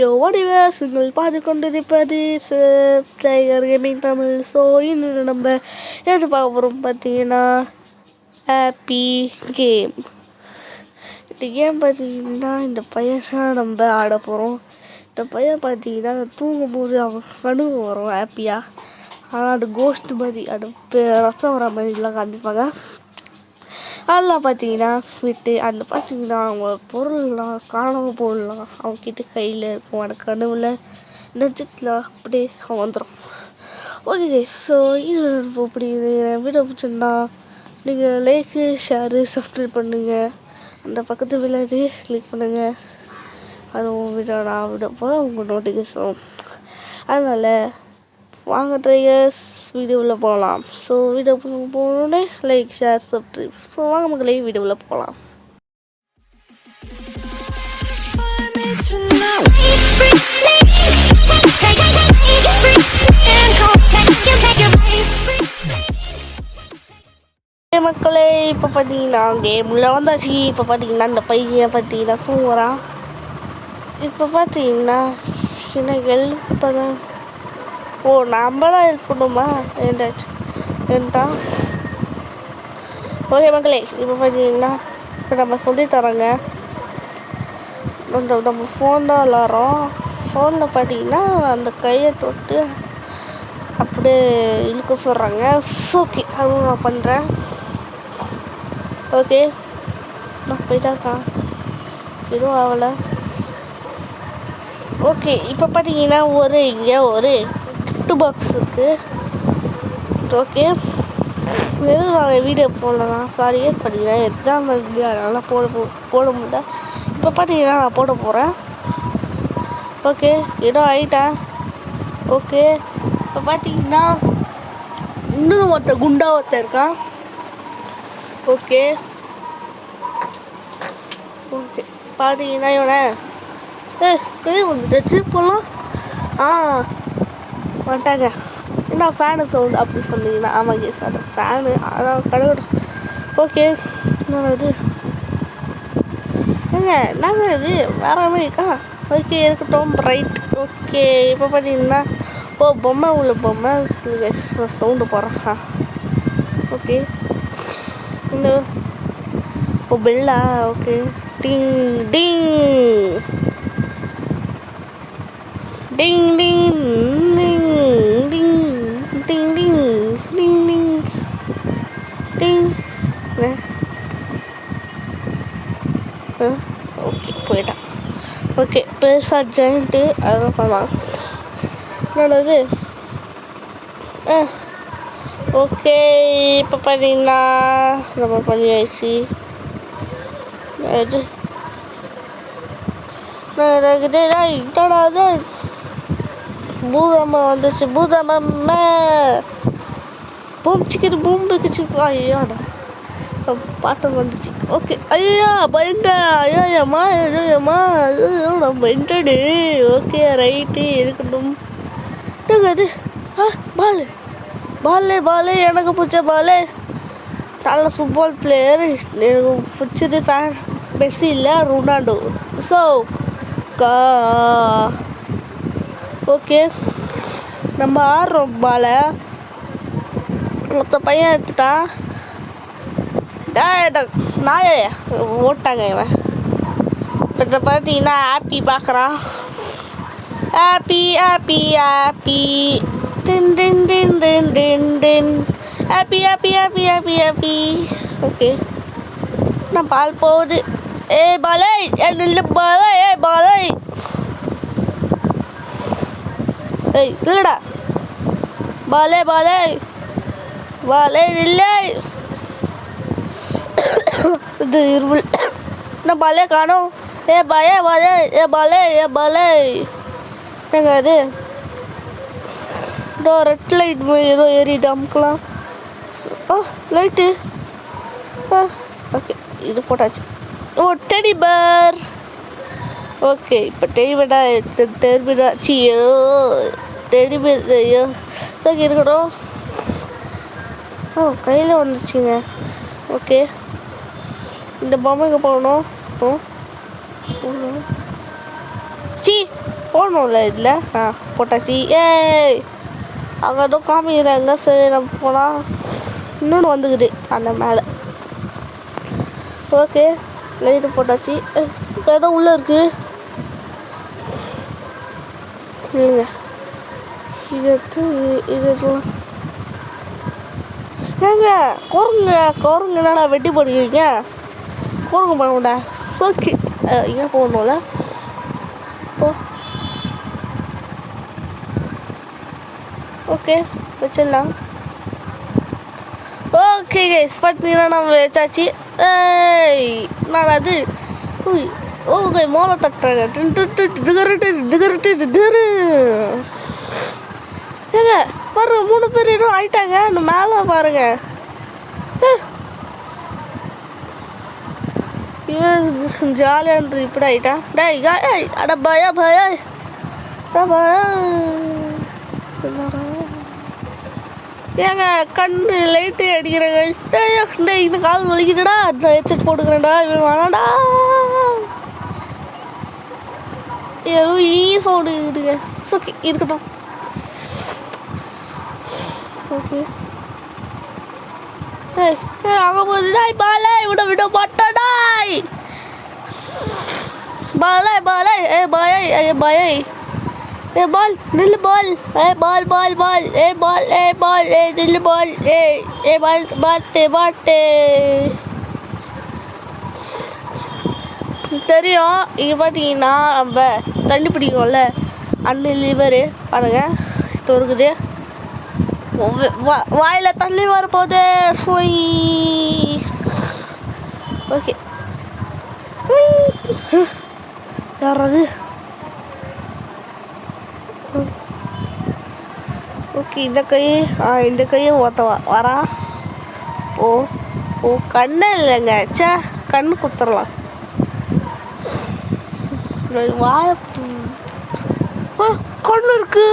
யோடிவர்ஸ் நீங்கள் பார்த்து கொண்டிருப்பது டைகர் கேமிங் தமிழ். ஸோ இன்னும் நம்ம எது பார்க்க போகிறோம் பார்த்தீங்கன்னா ஹாப்பி கேம். இந்த கேம் பார்த்தீங்கன்னா இந்த பையன் நம்ம ஆட போகிறோம். இந்த பையன் பார்த்தீங்கன்னா தூங்கும்போது அவன் கனவு வரும் ஹாப்பியாக. ஆனால் அது கோஸ்ட் மாதிரி, அது ரத்தம் வர மாதிரிலாம் காமிப்பாங்க. அதெல்லாம் பார்த்தீங்கன்னா விட்டு அதில் பார்த்தீங்கன்னா அவங்க பொருள்லாம் காணாமல் போடலாம். அவங்கக்கிட்ட கையில் இருக்கும், அந்த கனவுல நிஜத்தில் அப்படியே அவன் வந்துடும். ஓகே, ஸோ இது இப்படி வீடியோ பிடிச்சிருந்தா நீங்கள் லைக்கு ஷேரு சப்ஸ்கிரைப் பண்ணுங்கள். அந்த பக்கத்து விளையாடி கிளிக் பண்ணுங்கள். அதுவும் வீடியோ நான் விட போகிறேன் உங்கள் நோட்டிஃபிகேஷன். அதனால் வாங்க ட்ரையர்ஸ் வீடியோவில் போகலாம். ஸோ வீடியோ போகணுன்னே லைக் ஷேர் சப்ஸ்கிரைப். ஸோ வாங்க மக்களே வீடியோவில் போகலாம். மக்களே இப்போ பார்த்தீங்கன்னா கேமில் வந்தாச்சு. இப்போ பார்த்தீங்கன்னா இந்த பையன் பார்த்தீங்கன்னா தூங்குறான். இப்போ பார்த்தீங்கன்னா என்ன இப்போதான் நம்ம தான் ஹெல்ப் பண்ணுமா ஏன்டா. ஓகே மக்களே, இப்போ பார்த்தீங்கன்னா இப்போ நம்ம சொல்லித்தரோங்க. நம்ம ஃபோன் தான் விளாட்றோம். ஃபோனில் பார்த்தீங்கன்னா அந்த கையை தொட்டு அப்படியே இழுக்க சொல்கிறாங்க. ஓகே, அதுவும் நான் பண்ணுறேன். ஓகே, நான் போயிட்டாக்கா எதுவும் ஆகலை. ஓகே, இப்போ பார்த்தீங்கன்னா இங்கே ஒரு கிஃப்ட் பாக்ஸ் இருக்குது. ஓகே, வெறும் நாங்கள் வீடியோ போடலாம். சாரி பார்த்தீங்கன்னா எக்ஸாம் இருக்குது, அதனால் போட முடியல. இப்போ பார்த்தீங்கன்னா நான் போட போகிறேன். ஓகே, ஏதோ ஆகிட்டேன். ஓகே, இப்போ பார்த்தீங்கன்னா இன்னொரு குண்டா இருக்கான். ஓகே ஓகே பார்த்தீங்கன்னா இவனை கை வந்துட்டு போகலாம். வந்துட்டாங்க. என்ன ஃபேனு சவுண்டு அப்படி சொன்னீங்கன்னா ஆமாம் கேஸ், அது ஃபேனு. அதான் கடவுள். ஓகே, என்னது நாங்கள் இது வேற மாதிரி இருக்கா. ஓகே, இருக்கட்டும், ரைட். ஓகே, இப்போ பார்த்தீங்கன்னா பொம்மை உள்ள பொம்மை சவுண்டு போடுறா. ஓகே, இன்னும் பெல்லா. ஓகே, டிங் டிங் டிங் டிங் டிங் டிங் டிங் டிங் டிங் டிங். ஓகே, போயிட்டான். ஓகே, பெருசாக ஜாயிண்ட்டு அதெல்லாம் பண்ணலாம். நல்லது. ஓகே, இப்போ பார்த்தீங்கன்னா நம்ம பண்ணியாச்சு. இது என்னடா பூதம்மா வந்துச்சு. பூதம்மா பூம் சிக்கன் பூம் பிடிச்சி. ஐயோடா பாட்டு வந்துச்சு. ஓகே, ஐயா பயன்டேன். ஐயோம்மா ஐயோம்மா நான் பயன்டேடு. ஓகே, ரைட்டு, இருக்கட்டும். அது பால் பால் எனக்கு பிடிச்ச பால். நல்ல ஃபுட்பால் பிளேயர். எனக்கு பிடிச்சது மெஸ்ஸி இல்லை, ரொனால்டோ. ஸோ ஓகே, நம்ம ஆடுறோம் பாலை. மொத்த பையன் எடுத்துட்டான். நாயே ஓட்டாங்க இவன். இப்போ பார்த்தீங்கன்னா ஹாப்பி பார்க்குறான். ஹாப்பி ஹாப்பி ஹாப்பி டின் டின் டின் டின் டின் டின் happy happy happy happy happy. Okay, நான் பால் போகுது. பாலை இல்லை பாலை. பாலை இல்லைடா. பாலே இல்லை. இது இருமல். நான் பாலே காணோம். பாலே என்னங்க அது? ரெட் லைட் ஏதோ ஏறிட்டு அமுக்கலாம். லைட்டு. ஓகே, இது போட்டாச்சு. Teddy bear. ஓகே, இப்போ டெடிபேர் ஐயோ சரி இருக்கட்டும். கையில் வந்துச்சுங்க. ஓகே, இந்த பொம்மைக்கு போகணும். போகணும்ல இதில் போட்டாச்சு. ஏய் அங்கே ஏதோ காமிக்கிறாங்க. சரி நம்ம போனால் இன்னொன்று வந்துக்குது அந்த மேலே. ஓகே லைட்டு போட்டாச்சு. ஏதோ உள்ளே இருக்குது. இது ஏங்க குரங்கு என்னடா வெட்டி போடுவீங்க? குரங்கு பண்ண சோக்கி இங்கே போகணும்ல. போ ஓகே வச்சிடலாம். ஓகே கைஸ் பார்த்தீங்கன்னா நம்ம வச்சாச்சு. என்னடா அது? ஓகே மோளை தட்டுறாங்க. ஏங்க பாருங்க 3 பேர் இன்னும் ஆயிட்டாங்க. இந்த மேலே பாருங்க. இவன் ஜாலியாக இருந்தது இப்படி ஆயிட்டான். டேய் அட பயா ஏங்க கண்ணு லைட்டு அடிக்கிறாங்க. டேய் இந்த கால் வலிக்குதுடா. ஹெட்செட் போட்டுக்கிறேன்டா. இவன் வேணாடா. ஏதோ சவுண்டு இருக்குங்க. ஓகே இருக்கட்டும். ஓகே அங்கே போகுது. டாய் பாலை விட மாட்டாடாய். பாலை பாய் பால் நில்லு பால். பால் நில்லு பால். பால் பாட்டு தெரியும். இங்கே பார்த்தீங்கன்னா நம்ம தண்ணி பிடிக்கும்ல அந்த லிவரு பாருங்க தொறுக்குது. வாயில் தண்ணி வரப்போகுது. ஓகே யாராவது ஓகே இந்த கையை ஓத்த வரா. ஓ கண்ணு இல்லைங்க. கண்ணு குத்துறலாம். வாய கண்ணு இருக்கு.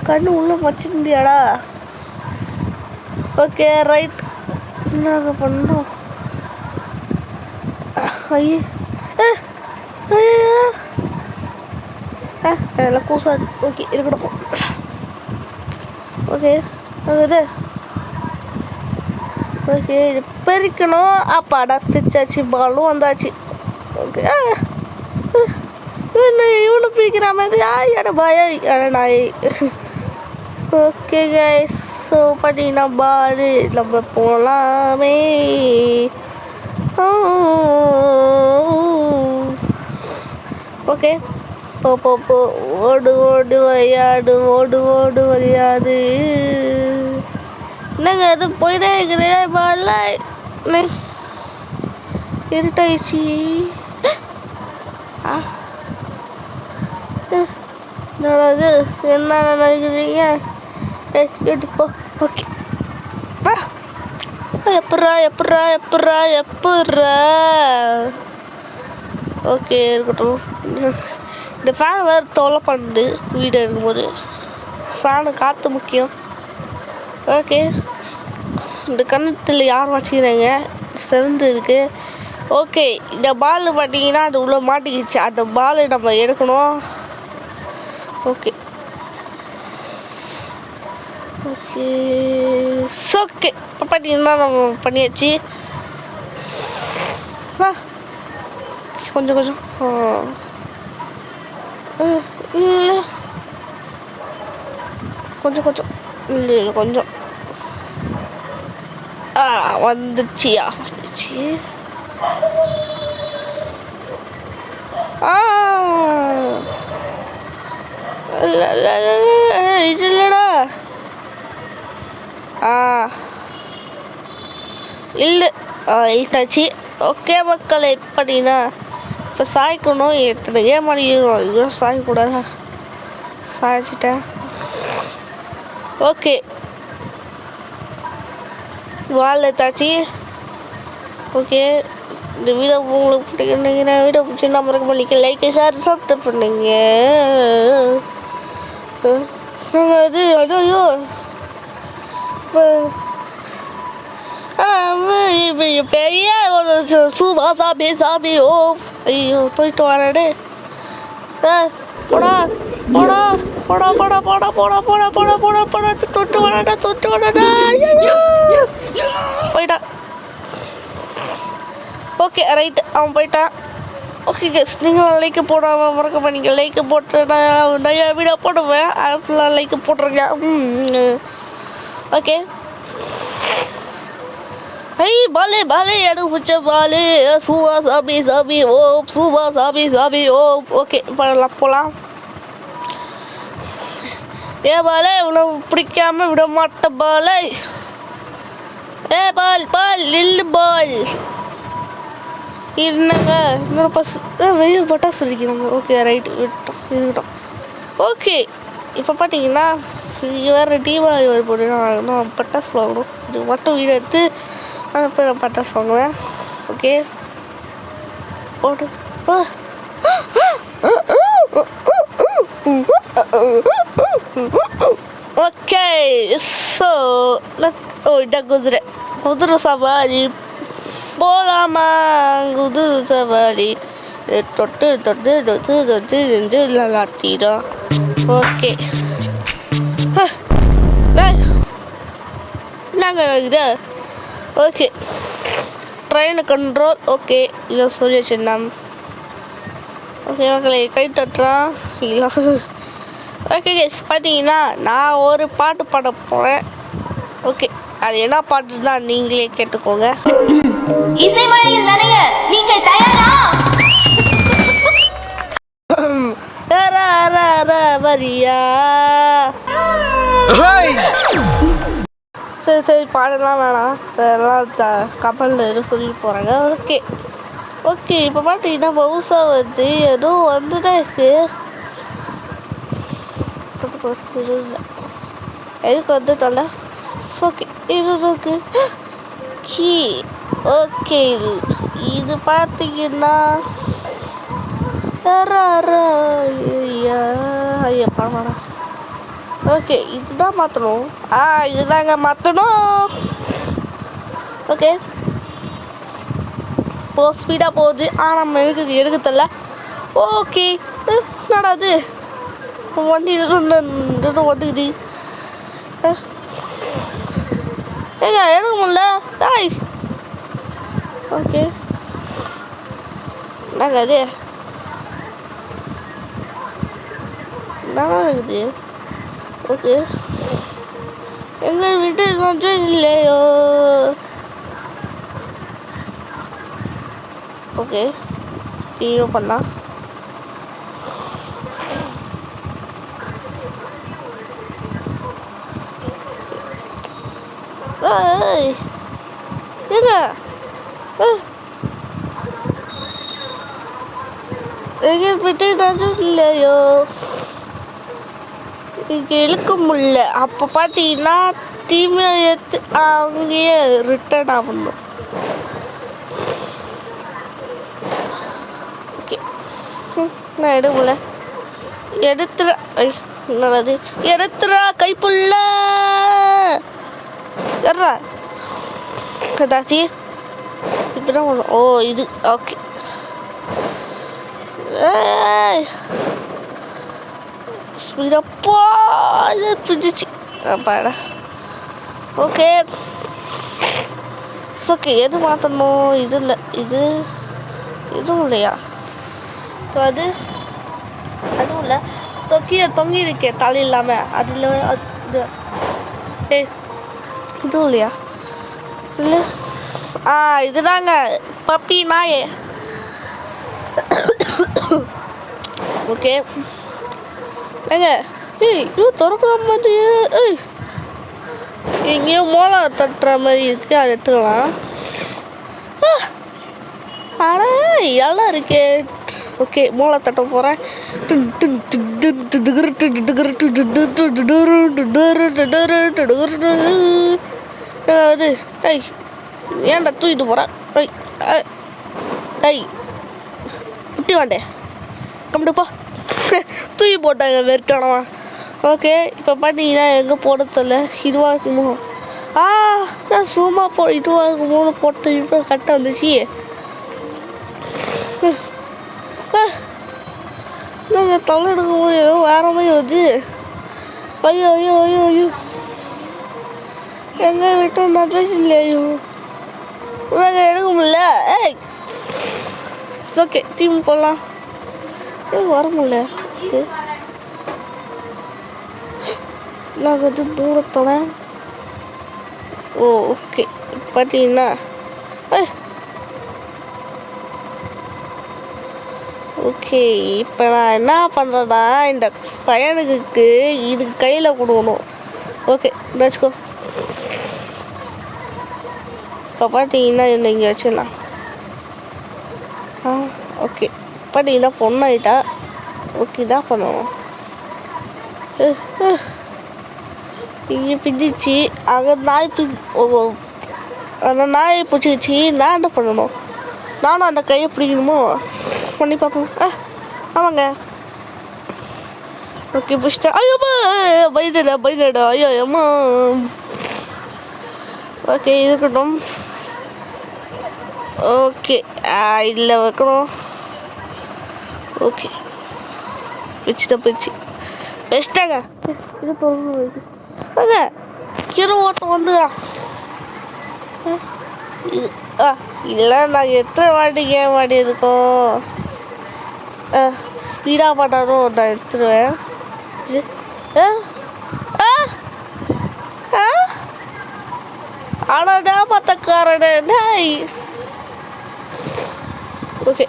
கண்ணு உள்ள வச்சிருந்தியாடா. Okay right. என்ன பண்ணுறோம்? அதெல்லாம் கூசாது. ஓகே இருக்கட்டும். ஓகே அது ஓகே இது பெருக்கணும். அப்பாடா பிரிச்சாச்சு. பாலும் வந்தாச்சு. ஓகே இவனு பிரிக்கிற மாதிரி யார பாய நாய். ஓகே கைஸ் ஸோ பார்த்தீங்கன்னா பால் நம்ம போகலாமே. ஓகே போ ஓடு விளையாடு. என்னங்க அது போயிட்டே இருக்கிறேன். பால் இருட்டாயிடுச்சு. என்னது என்ன நினைக்கிறீங்க? போ ஓகே எப்பட்றா ஓகே இருக்கட்டும். இந்த ஃபேன் வேறு தொலை பண்ணுது வீடியோ இருக்கும்போது. ஃபேனு காற்று முக்கியம். ஓகே இந்த கண்ணத்தில் யார் வச்சுக்கிறாங்க செவந்து இருக்கு. ஓகே இந்த பால் பார்த்தீங்கன்னா அது உள்ளே மாட்டிக்கிச்சு. அந்த பாலை நம்ம எடுக்கணும். ஓகே இப்போ பார்த்தீங்கன்னா நம்ம பண்ணியாச்சு. கொஞ்சம் இல்லை கொஞ்சம் வந்துச்சியா வந்துச்சு. இது இல்லைடா. இல்லை இழுத்தாச்சு. ஓகே மக்களை எப்படின்னா இப்போ சாய்க்கணும். எத்தனை கேம் அடிக்கணும். இதுவும் சாயக்கூடாதா? சாய்ச்சிட்டேன். ஓகே வால் எடுத்தாச்சு. ஓகே இந்த வீடியோ உங்களுக்கு பிடிக்குன்னு வீடியோ பிடிச்சிருந்தா மறக்க பண்ணிக்க லைக் ஷேர் சப்ஸ்கிரைப் பண்ணுங்க. நாங்கள் ஐயோ பெரிய சூபா சாமி ஓ ஐயோ போயிட்டு வரடே. போடா போடா போடா போடா போடா போடா போடா போடா போடா போடா தொட்டு விடாடா போயிட்டான். ஓகே ரைட்டு, அவன் போயிட்டான். ஓகே கெஸ், நீங்கள் லைக் போடாமல் மறக்காம நீங்கள் லைக் போட்டு நான் நிறைய வீடியோ போடுவேன். ஆப்லாம் லைக் போட்டிருக்கேன். ஓகே ஐ பாலே எனக்கு பிடிச்ச பாலு. சூவா சாபி ஓ சூவா சாபி ஓ. ஓகே போகலாம். ஏ பாலே உனக்கு பிடிக்காம விட மாட்ட பாலே. ஏ பால் நில்லு பால். என்னங்க இன்னொரு வெயில் பட்டாசு சொல்லிக்கிறாங்க. ஓகே ரைட்டு இருக்கட்டும். ஓகே இப்போ பார்த்தீங்கன்னா வேறு தீபாவளி வர போட்டு நான் பட்டாசு வாங்கணும். இது மட்டும் வீடு எடுத்து போய் நான் பட்டாசு வாங்குவேன். ஓகே போட்டு ஓகே ஸோ இதான் குதிரை சவாரி போலாமா? குதிரை சவாரி தொட்டு நல்லாத்திடும். ஓகே நாங்கள் இது ஓகே ட்ரெயின் கண்ட்ரோல். ஓகே இல்லை சொல்லியாச்சு நான். ஓகே மக்களை கை தட்டுறான் இல்லை. ஓகே கேஸ் பார்த்தீங்கன்னா நான் ஒரு பாட்டு பாட போகிறேன். ஓகே அது என்ன பாட்டுன்னா நீங்களே கேட்டுக்கோங்க. இசைமழையில் நனைய நீங்கள் தயாரா? வரியா? சரி பாடலாம் வேணாம், எல்லாம் கப்பலில் சொல்லி போகிறாங்க. ஓகே இப்போ பார்த்தீங்கன்னா பவுசா வந்து ஏதோ வந்துட்டே இருக்கு. எதுக்கு வந்து தலை. ஓகே இது இருக்கு கீ. ஓகே இது பார்த்தீங்கன்னா ஐயப்பா வேணாம். ஓகே இதுதான் மாற்றணும். இதுதாங்க மாற்றணும். ஓகே ஸ்பீடாக போகுது. ஆனால் எனக்கு எடுக்க தெரியல. ஓகே நடாது வண்டி வந்துக்குது. ஏங்க எடுக்க முடியல. டாய் ஓகே என்னங்க அது என்னங்க இருக்குது? ஓகே எங்கள் வீட்டு கொஞ்சம் இல்லையோ. ஓகே தீவிர பண்ணலாம். ஏங்க எங்கள் வீட்டு கொஞ்சம் இல்லையோ. இங்கே இழுக்க முடியல. அப்போ பார்த்தீங்கன்னா தீமையை எடுத்து அங்கேயே ரிட்டர்ன் ஆகணும். ஓகே நான் எடுக்கல. எடுத்துறா கைப்புள்ள எறா கதாச்சி இப்படிதான் வரும். ஓ இது ஓகே. ஸ்பீடப்போ இது பிடிச்சி பாடா. ஓகே ஓகே எது மாற்றணும்? இது இல்லை, இதுவும் இல்லையா? அதுவும் இல்லை. தொங்கி இருக்கே தலை இல்லாமல் அதில் அது இதுவும் இல்லையா? இல்லை இதுதாங்க பப்பி நாயே. ஓகே ஏங்க இது திறக்கிற மாதிரி எங்கேயோ மோளை தட்டுற மாதிரி இருக்குது. அதை எடுத்துக்கலாம். ஆனால் எல்லாம் இருக்கே. ஓகே மூளை தட்ட போகிறேன். அது ஐய் ஏன்டா தூக்கிட்டு போகிறேன்? ஐய் புட்டி வாண்டே கம்மிடுப்பா. தூக்கி போட்டாங்க வெறுட்டானவா. ஓகே இப்போ பார்த்தீங்கன்னா எங்கே போடுறதில்ல. இதுவாக இருக்குமோ? நான் சும்மா இதுவாக இருக்குமோன்னு போட்டு இப்போ கரெக்டாக வந்துச்சு. என்னங்க தலை எடுக்கும் போது ஏதோ வேற மாதிரி வருது. ஐயோ ஐயோ ஐயோ ஐயோ எங்க விட்டு நட்வேஷன் இல்லையா? ஐயோ உனக்கு எடுக்க முடியல. ஏய் ஓகே டீம் போடலாம். வர முடியல. நாங்கள் மூடத்தோட ஓகே பார்த்தீங்கன்னா ஓகே இப்போ நான் என்ன பண்ணுறேன்னா இந்த பையனுக்கு இதுக்கு கையில் கொடுக்கணும். ஓகே வச்சுக்கோ. இப்போ பார்த்தீங்கன்னா என்ன இங்கே வச்சிடலாம். ஓகே பார்த்தீங்கன்னா பொண்ணாயிட்டா. ஓகே தான் பண்ணணும். இங்கே பிஞ்சிச்சு அங்கே நாய் அந்த நாயை பிடிச்சிச்சு. நான் என்ன பண்ணணும்? நானும் அந்த கையை பிடிக்கணுமோ? பண்ணி பார்ப்போம். ஆமாங்க. ஓகே பிடிச்சிட்டேன். ஐயோம்மா பயந்துடா ஐயோ அம்மா. ஓகே இருக்கட்டும். ஓகே இல்லை வைக்கணும். ஓகே வச்சுட்டேன் பெஸ்ட்டாங்க. இது தோணுங்க கீரை ஒருத்த வந்துடுறான். இது இல்லை நாங்கள் எத்தனை வாட்டி கேம் ஆடி இருக்கோம். ஸ்பீடாக பண்ணாலும் நான் எடுத்துருவேன். ஆனாடா பத்தக்காரனே நாய். ஓகே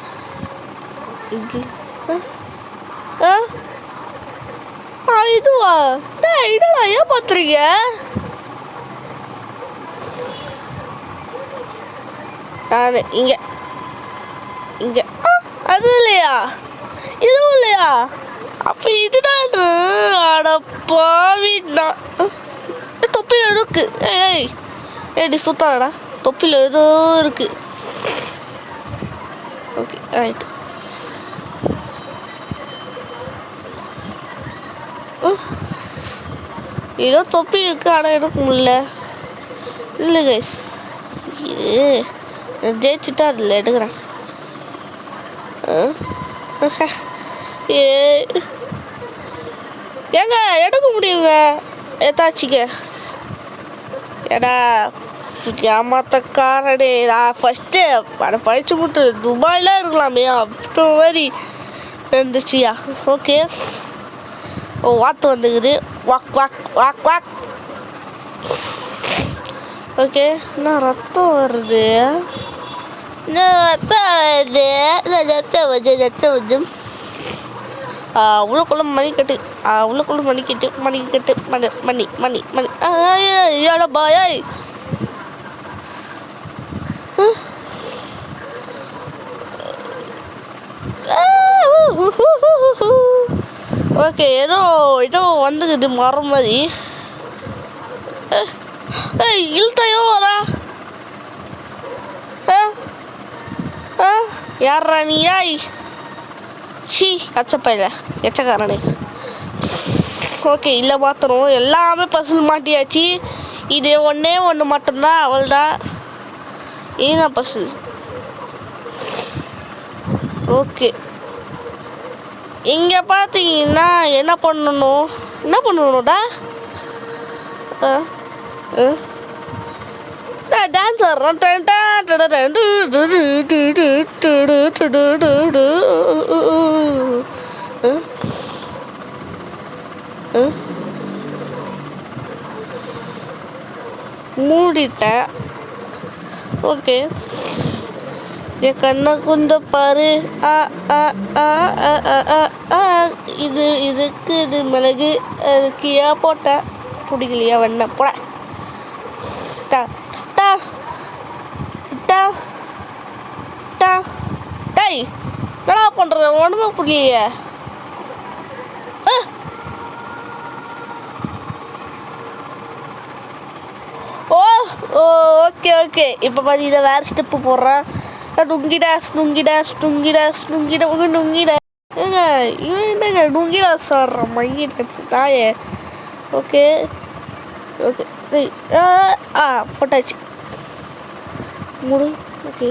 இதுவா என்னடா ஏன் பார்த்துறீங்க? நான் இங்கே அது இல்லையா இதுவும் இல்லையா? அப்போ இதுதான் அடப்பாவி. நான் தொப்பில் இருக்கு. ஏய் ஏடி சுத்தாடா தொப்பில் ஏதோ இருக்கு. Okay right. ஏதோ தொப்பி இருக்கு ஆனால் எடுக்க முடியல. இல்லை கைஸ் இது ஜெயிச்சுட்டா அதில் எடுக்கிறேன். ஏங்க எடுக்க முடியுங்க ஏதாச்சிங்க. ஏடா ஏமாத்தக்காரனே. நான் ஃபஸ்ட்டு அதை படித்து விட்டு துபாயில் இருக்கலாமே அப்படி மாதிரி இருந்துச்சியா. ஓகே வாத்து வந்துக்குது. Quack quack quack quack. Okay என்ன ரத்தம் வருது? ரத்தம் வருது. உள்ளக்குள்ள மணிக்கட்டு மணி ஏடா பாய். ஓகே ஏதோ வந்துக்குது மரம் மாதிரி. இழுத்தையோ வரா. யாரா நீ? யாய் சி அச்சப்பையில எச்சக்காரனே. ஓகே இல்லை மாற்றணும். எல்லாமே பசில் மாட்டியாச்சு. இது ஒன்று மட்டும்தான். அவள்தான் ஏன்னா பசில். ஓகே இங்கே பார்த்தீங்கன்னா என்ன பண்ணணும்டா? டான்ஸ் ஆடுறேன். மூடிட்டேன். ஓகே என் கண்ணை குந்த பாரு. இது மிளகு அதுக்கியா போட்டேன். பிடிக்கலையா வெண்ண போட. டேய் என்னடா பண்ணுற? ஒன்றுமே புரியலையே. ஓகே இப்போ பாரு இதை வேறு ஸ்டெப்பு போடுறேன். நுங்கிடாஸ் ஏங்க இவன் என்னங்க நுங்கிடாஸ் ஆடுறான் மங்கி நாயே. ஓகே போட்டாச்சு முடி. ஓகே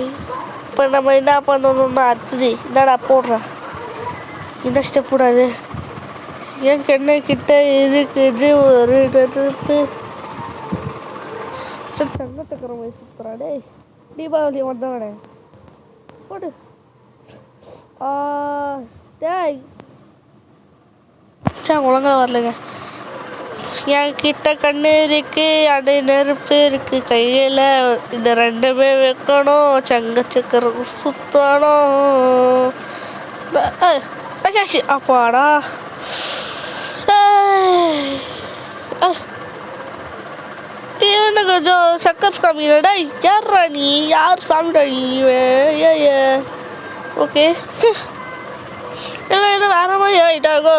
இப்போ நம்ம என்ன பண்ணணும்னா அடுத்தது என்னடா போடுறேன். இந்த ஸ்டெப் கூடாது. என் கண்ணு கிட்ட இருக்குது ஒரு நெருப்பு. தங்க சக்கரம் போய் சுற்றுறாடே. தீபாவளி வந்தவனே போடு. டேய் ஒழுங்கா வரலைங்க. என் கிட்ட கண்ணு இருக்கு, அது நெருப்பு இருக்கு கையில். இந்த ரெண்டுமே வைக்கணும், சங்க சக்கரம் சுற்றணும். அப்பாடா. இவனு கொஞ்சம் சக்கஸ் காமிடா. யார்ரா நீ? யார் சாமிடா நீ? ஏ ஓகே எல்லாம் என்ன வேற மாதிரி ஆகிட்டாங்கோ.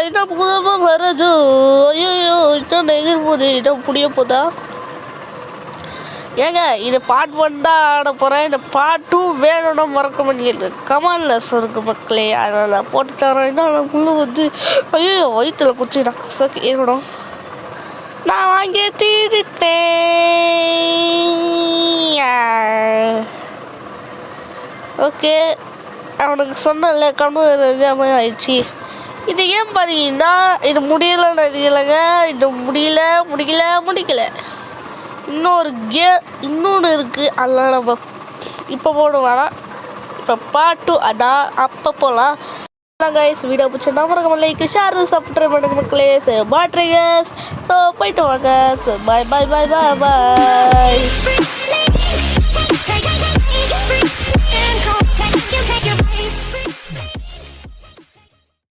இன்னும் புதமாக வருது. ஐயோ இன்னும் நெகிர் போகுது. இன்னும் புடிய போதா? ஏங்க இது பார்ட் 1 தான் ஆட போகிறேன். இந்த பார்ட் 2 வேணும்னா மறக்க முடியல. கமாலில் சொல்லுங்க மக்களே. அதனால் போட்டு தரேன். இன்னும் முள்ளு வந்து ஐயோ வயிற்றுல குச்சிடா. ஓகே இருக்கணும். நான் வாங்கி தீட்டேன். ஓகே அவனுக்கு சொன்னல கண்ணு நிஜமே ஆயிடுச்சு. இது ஏன் பார்த்தீங்கன்னா இது முடியலைன்னு நினைக்கலைங்க. இது முடிக்கல. இன்னொன்று இருக்குது. அதெல்லாம் நம்ம இப்போ போடுவானா. இப்போ பார்ட் 2 அதான் அப்போ போகலாம். கைஸ் வீடியோ பிடிச்சா மறக்காம லைக் ஷேர் சப்ஸ்கிரைப் பண்ணுங்க மக்களே. பாய் ட்ரைகர்ஸ். ஸோ போயிட்டு வாங்க. பாய்.